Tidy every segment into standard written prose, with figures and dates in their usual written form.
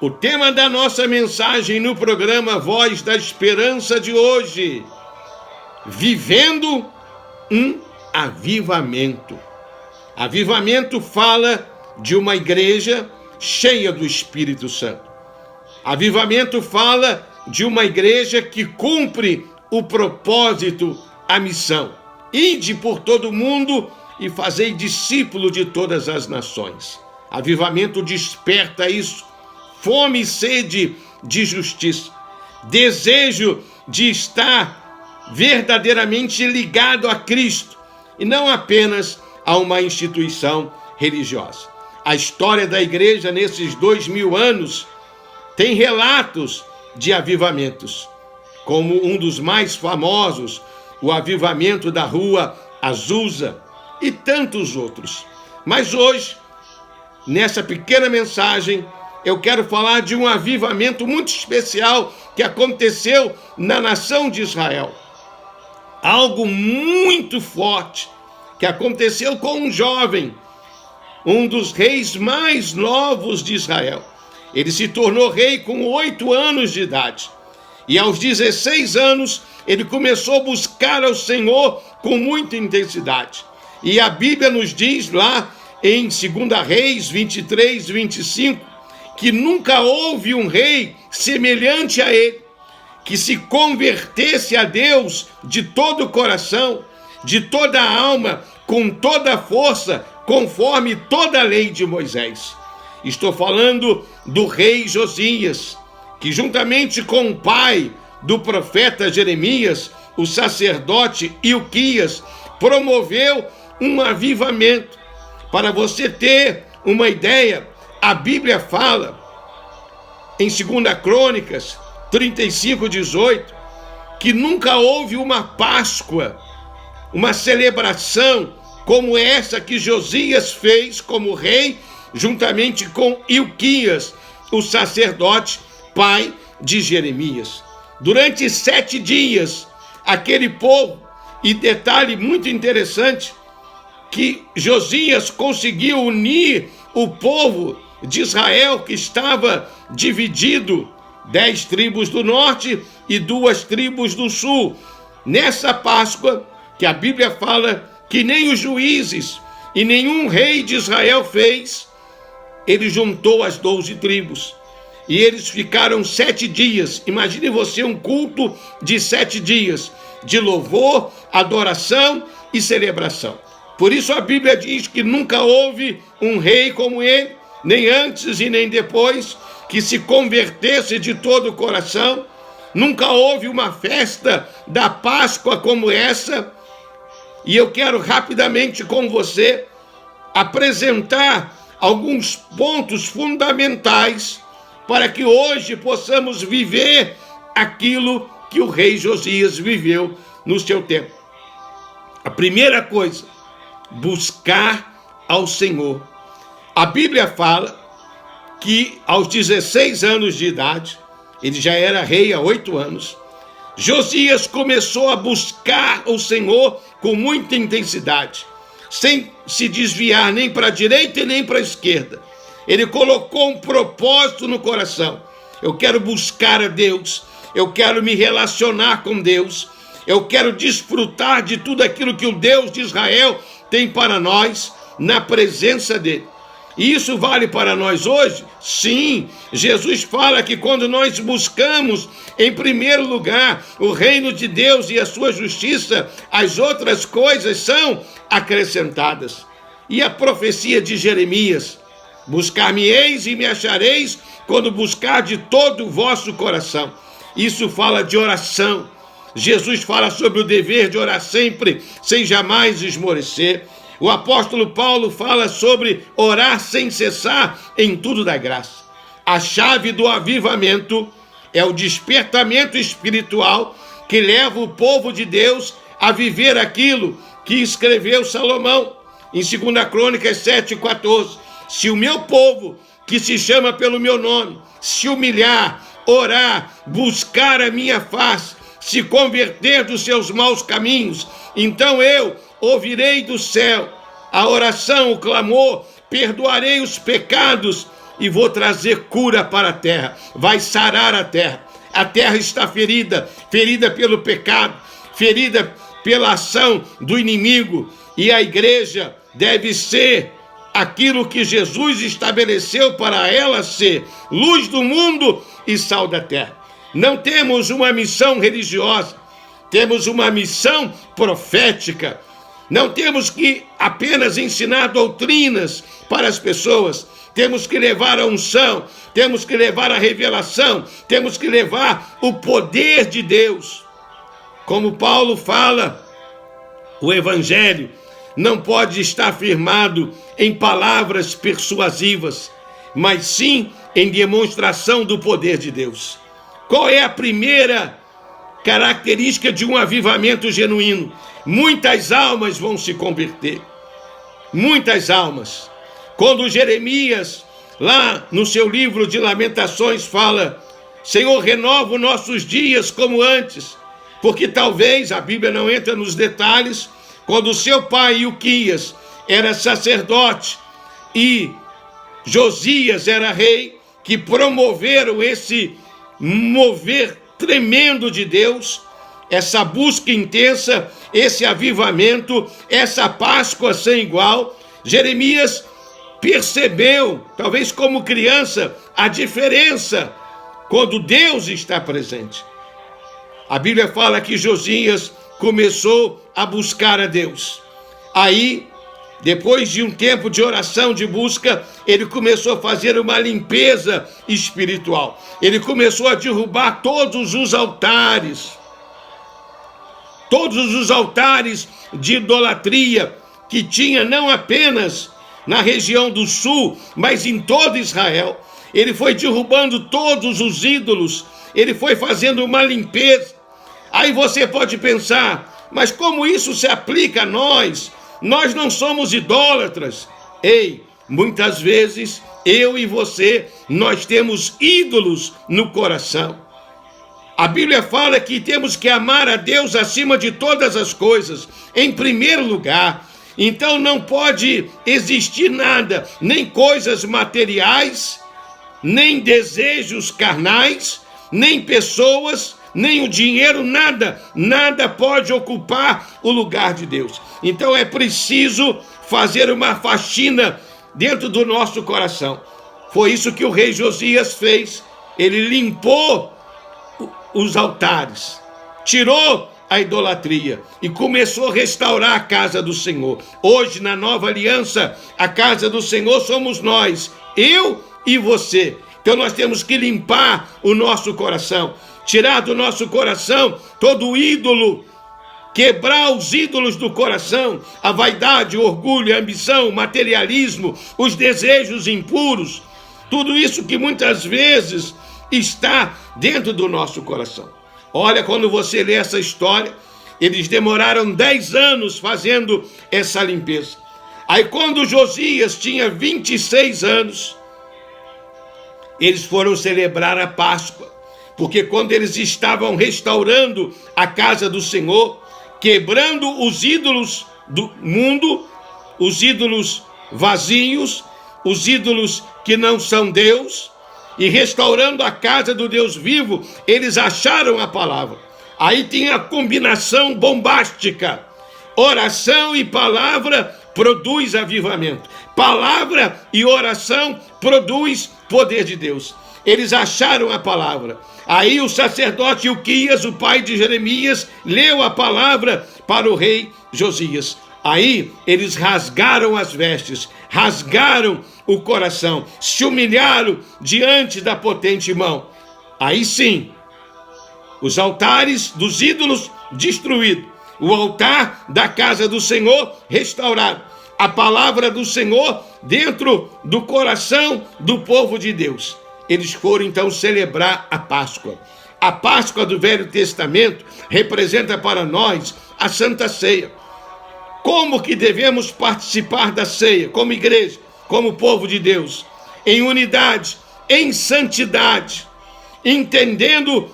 O tema da nossa mensagem no programa Voz da Esperança de hoje: vivendo um avivamento. Avivamento fala de uma igreja cheia do Espírito Santo. Avivamento fala de uma igreja que cumpre o propósito, a missão. Ide por todo o mundo e fazei discípulo de todas as nações. Avivamento desperta isso, fome e sede de justiça, desejo de estar verdadeiramente ligado a Cristo e não apenas a uma instituição religiosa. A história da igreja nesses 2000 anos tem relatos de avivamentos, como um dos mais famosos, o avivamento da Rua Azusa e tantos outros. Mas hoje, nessa pequena mensagem, eu quero falar de um avivamento muito especial que aconteceu na nação de Israel. Algo muito forte que aconteceu com um jovem, um dos reis mais novos de Israel. Ele se tornou rei com 8 anos de idade. E aos 16 anos, ele começou a buscar ao Senhor com muita intensidade. E a Bíblia nos diz lá em 2 Reis 23, 25, que nunca houve um rei semelhante a ele, que se convertesse a Deus de todo o coração, de toda a alma, com toda a força, conforme toda a lei de Moisés. Estou falando do rei Josias, que juntamente com o pai do profeta Jeremias, o sacerdote Ilquias, promoveu um avivamento. Para você ter uma ideia, a Bíblia fala em 2 Crônicas 35, 18, que nunca houve uma Páscoa, uma celebração como essa que Josias fez como rei, juntamente com Ilquias, o sacerdote, pai de Jeremias. Durante 7 dias, aquele povo, e detalhe muito interessante, que Josias conseguiu unir o povo de Israel, que estava dividido, 10 tribos do norte e 2 tribos do sul. Nessa Páscoa, que a Bíblia fala que nem os juízes e nenhum rei de Israel fez, ele juntou as 12 tribos. E eles ficaram 7 dias. Imagine você um culto de 7 dias, de louvor, adoração e celebração. Por isso a Bíblia diz que nunca houve um rei como ele, nem antes e nem depois, que se convertesse de todo o coração. Nunca houve uma festa da Páscoa como essa. E eu quero rapidamente com você apresentar alguns pontos fundamentais para que hoje possamos viver aquilo que o rei Josias viveu no seu tempo. A primeira coisa, buscar ao Senhor. A Bíblia fala que aos 16 anos de idade, ele já era rei há 8 anos, Josias começou a buscar o Senhor com muita intensidade, sem se desviar nem para a direita e nem para a esquerda. Ele colocou um propósito no coração. Eu quero buscar a Deus, eu quero me relacionar com Deus, eu quero desfrutar de tudo aquilo que o Deus de Israel tem para nós na presença dele. E isso vale para nós hoje? Sim, Jesus fala que quando nós buscamos em primeiro lugar o reino de Deus e a sua justiça, as outras coisas são acrescentadas. E a profecia de Jeremias: buscar-me-eis e me achareis quando buscar de todo o vosso coração. Isso fala de oração. Jesus fala sobre o dever de orar sempre, sem jamais esmorecer. O apóstolo Paulo fala sobre orar sem cessar em tudo da graça. A chave do avivamento é o despertamento espiritual que leva o povo de Deus a viver aquilo que escreveu Salomão em 2 Crônicas 7:14. Se o meu povo, que se chama pelo meu nome, se humilhar, orar, buscar a minha face, se converter dos seus maus caminhos, então eu ouvirei do céu a oração, o clamor, perdoarei os pecados e vou trazer cura para a terra. Vai sarar a terra. A terra está ferida, ferida pelo pecado, ferida pela ação do inimigo, e a igreja deve ser aquilo que Jesus estabeleceu para ela ser: luz do mundo e sal da terra. Não temos uma missão religiosa, temos uma missão profética. Não temos que apenas ensinar doutrinas para as pessoas, temos que levar a unção, temos que levar a revelação, temos que levar o poder de Deus. Como Paulo fala, o evangelho não pode estar firmado em palavras persuasivas, mas sim em demonstração do poder de Deus. Qual é a primeira característica de um avivamento genuíno? Muitas almas vão se converter. Muitas almas. Quando Jeremias, lá no seu livro de Lamentações, fala: Senhor, renova os nossos dias como antes, porque talvez, a Bíblia não entra nos detalhes, quando seu pai Ilquias era sacerdote e Josias era rei, que promoveram esse mover tremendo de Deus, essa busca intensa, esse avivamento, essa Páscoa sem igual. Jeremias percebeu, talvez como criança, a diferença quando Deus está presente. A Bíblia fala que Josias começou a buscar a Deus. Aí, depois de um tempo de oração, de busca, ele começou a fazer uma limpeza espiritual. Ele começou a derrubar todos os altares de idolatria que tinha não apenas na região do sul, mas em todo Israel. Ele foi derrubando todos os ídolos, ele foi fazendo uma limpeza. Aí você pode pensar: mas como isso se aplica a nós? Nós não somos idólatras. Ei, muitas vezes eu e você, nós temos ídolos no coração. A Bíblia fala que temos que amar a Deus acima de todas as coisas, em primeiro lugar. Então não pode existir nada, nem coisas materiais, nem desejos carnais, nem pessoas, nem o dinheiro, nada pode ocupar o lugar de Deus. Então é preciso fazer uma faxina dentro do nosso coração. Foi isso que o rei Josias fez. Ele limpou os altares, tirou a idolatria e começou a restaurar a casa do Senhor. Hoje, na nova aliança, a casa do Senhor somos nós, eu e você. Então nós temos que limpar o nosso coração, tirar do nosso coração todo o ídolo, quebrar os ídolos do coração, a vaidade, o orgulho, a ambição, o materialismo, os desejos impuros, tudo isso que muitas vezes está dentro do nosso coração. Olha, quando você lê essa história, eles demoraram 10 anos fazendo essa limpeza. Aí quando Josias tinha 26 anos, eles foram celebrar a Páscoa, porque quando eles estavam restaurando a casa do Senhor, quebrando os ídolos do mundo, os ídolos vazios, os ídolos que não são Deus, e restaurando a casa do Deus vivo, eles acharam a palavra. Aí tinha a combinação bombástica: oração e palavra produz avivamento. Palavra e oração produz poder de Deus. Eles acharam a palavra. Aí o sacerdote Ilquias, o pai de Jeremias, leu a palavra para o rei Josias. Aí eles rasgaram as vestes, rasgaram o coração, se humilharam diante da potente mão. Aí sim, os altares dos ídolos destruídos, o altar da casa do Senhor restaurado, a palavra do Senhor dentro do coração do povo de Deus. Eles foram então celebrar a Páscoa. A Páscoa do Velho Testamento representa para nós a Santa Ceia. Como que devemos participar da ceia como igreja, como povo de Deus? Em unidade, em santidade, entendendo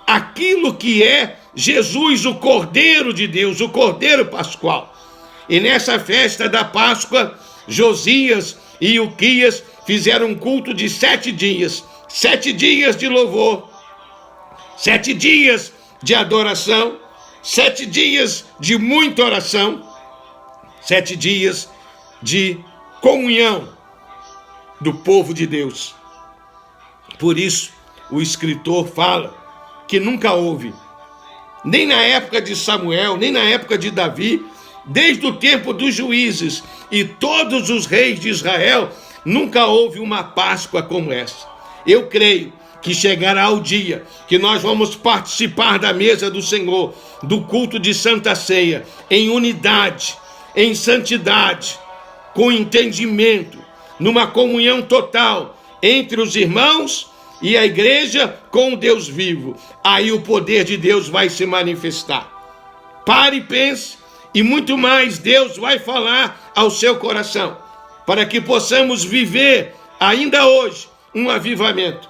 aquilo que é Jesus, o Cordeiro de Deus, o Cordeiro Pascual. E nessa festa da Páscoa, Josias e Ilquias fizeram um culto de 7 dias, 7 dias de louvor, 7 dias de adoração, 7 dias de muita oração, 7 dias de comunhão do povo de Deus. Por isso, o escritor fala que nunca houve, nem na época de Samuel, nem na época de Davi, desde o tempo dos juízes e todos os reis de Israel, nunca houve uma Páscoa como essa. Eu creio que chegará o dia que nós vamos participar da mesa do Senhor, do culto de Santa Ceia, em unidade, em santidade, com entendimento, numa comunhão total entre os irmãos e a igreja com o Deus vivo. Aí o poder de Deus vai se manifestar. Pare e pense, e muito mais Deus vai falar ao seu coração, para que possamos viver ainda hoje um avivamento.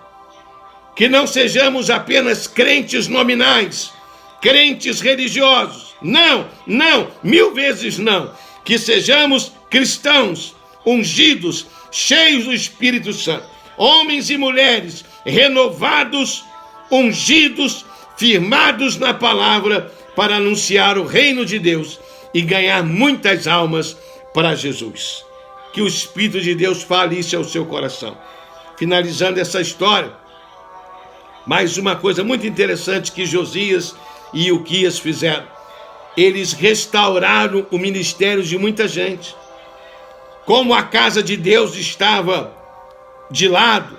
Que não sejamos apenas crentes nominais, crentes religiosos. Não, não, 1000 vezes não. Que sejamos cristãos, ungidos, cheios do Espírito Santo. Homens e mulheres renovados, ungidos, firmados na palavra para anunciar o reino de Deus e ganhar muitas almas para Jesus. Que o Espírito de Deus fale isso ao seu coração. Finalizando essa história, mais uma coisa muito interessante que Josias e Ilquias fizeram. Eles restauraram o ministério de muita gente. Como a casa de Deus estava de lado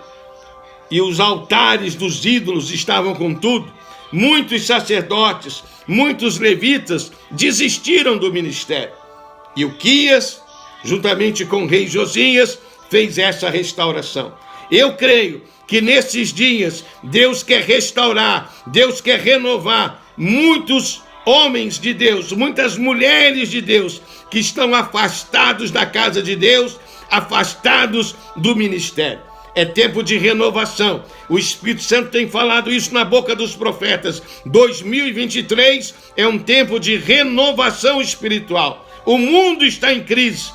e os altares dos ídolos estavam com tudo, muitos sacerdotes, muitos levitas desistiram do ministério. Ilquias, juntamente com o rei Josias, fez essa restauração. Eu creio que nesses dias Deus quer restaurar, Deus quer renovar muitos homens de Deus, muitas mulheres de Deus que estão afastados da casa de Deus, afastados do ministério. É tempo de renovação. O Espírito Santo tem falado isso na boca dos profetas. 2023 é um tempo de renovação espiritual. O mundo está em crise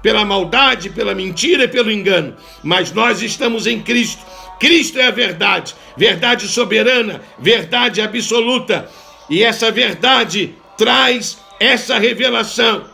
pela maldade, pela mentira e pelo engano, mas nós estamos em Cristo. Cristo é a verdade, verdade soberana, verdade absoluta, e essa verdade traz essa revelação.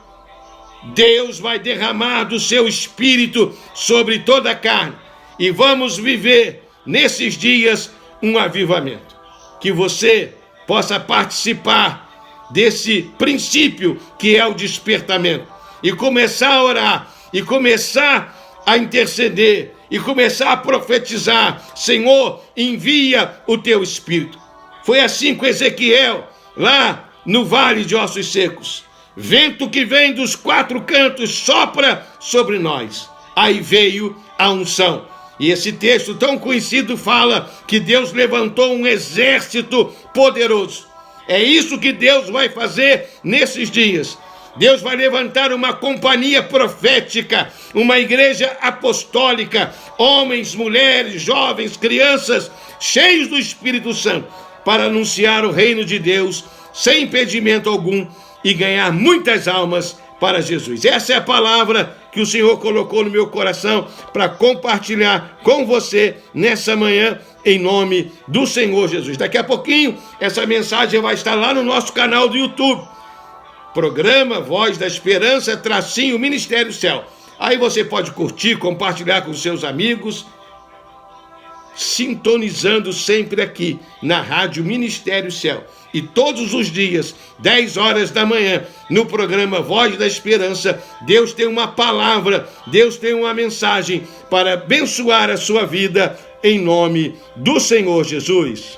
Deus vai derramar do seu Espírito sobre toda a carne, e vamos viver nesses dias um avivamento. Que você possa participar desse princípio que é o despertamento, e começar a orar, e começar a interceder, e começar a profetizar. Senhor, envia o teu Espírito. Foi assim com Ezequiel, lá no vale de ossos secos. Vento que vem dos 4 cantos sopra sobre nós. Aí veio a unção. E esse texto tão conhecido fala que Deus levantou um exército poderoso. É isso que Deus vai fazer nesses dias. Deus vai levantar uma companhia profética, uma igreja apostólica, homens, mulheres, jovens, crianças, cheios do Espírito Santo, para anunciar o reino de Deus sem impedimento algum e ganhar muitas almas para Jesus. Essa é a palavra que o Senhor colocou no meu coração para compartilhar com você nessa manhã, em nome do Senhor Jesus. Daqui a pouquinho, essa mensagem vai estar lá no nosso canal do YouTube. Programa Voz da Esperança, _ Ministério Céu. Aí você pode curtir, compartilhar com seus amigos, sintonizando sempre aqui na Rádio Ministério Céu. E todos os dias, 10 horas da manhã, no programa Voz da Esperança, Deus tem uma palavra, Deus tem uma mensagem para abençoar a sua vida, em nome do Senhor Jesus.